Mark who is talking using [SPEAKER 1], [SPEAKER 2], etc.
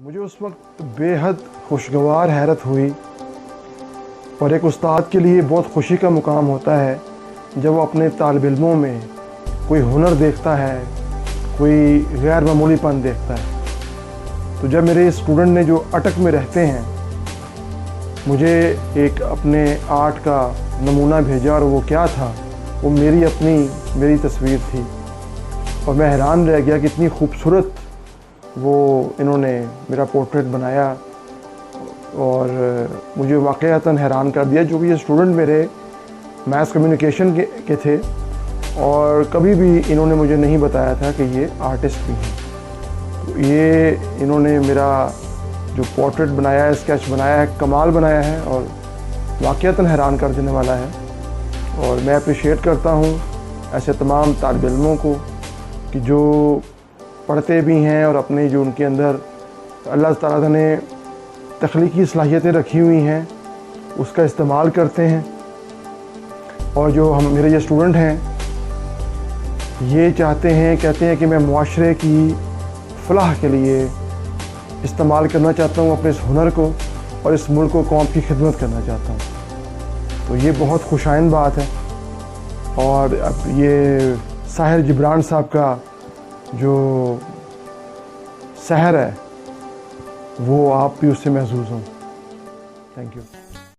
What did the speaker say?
[SPEAKER 1] مجھے اس وقت بے حد خوشگوار حیرت ہوئی، اور ایک استاد کے لیے بہت خوشی کا مقام ہوتا ہے جب وہ اپنے طالب علموں میں کوئی ہنر دیکھتا ہے، کوئی غیر معمولی پن دیکھتا ہے۔ تو جب میرے اسٹوڈنٹ نے جو اٹک میں رہتے ہیں مجھے ایک اپنے آرٹ کا نمونہ بھیجا، اور وہ کیا تھا، وہ میری تصویر تھی، اور میں حیران رہ گیا کہ اتنی خوبصورت وہ انہوں نے میرا پورٹریٹ بنایا، اور مجھے واقعتاً حیران کر دیا، جو کہ یہ اسٹوڈنٹ میرے میس کمیونیکیشن کے تھے، اور کبھی بھی انہوں نے مجھے نہیں بتایا تھا کہ یہ آرٹسٹ بھی ہیں۔ تو یہ انہوں نے میرا جو پورٹریٹ بنایا ہے، اسکیچ بنایا ہے، کمال بنایا ہے، اور واقعتاً حیران کر دینے والا ہے۔ اور میں اپریشیٹ کرتا ہوں ایسے تمام طالب علموں کو کہ جو پڑھتے بھی ہیں اور اپنے جو ان کے اندر اللہ تعالیٰ نے تخلیقی صلاحیتیں رکھی ہوئی ہیں اس کا استعمال کرتے ہیں، اور جو میرے یہ اسٹوڈنٹ ہیں یہ کہتے ہیں کہ میں معاشرے کی فلاح کے لیے استعمال کرنا چاہتا ہوں اپنے اس ہنر کو، اور اس ملک و قوم کی خدمت کرنا چاہتا ہوں۔ تو یہ بہت خوش آئند بات ہے، اور اب یہ ساحر جبران صاحب کا جو سحر ہے وہ آپ بھی اس سے محظوظ ہوں۔ Thank you.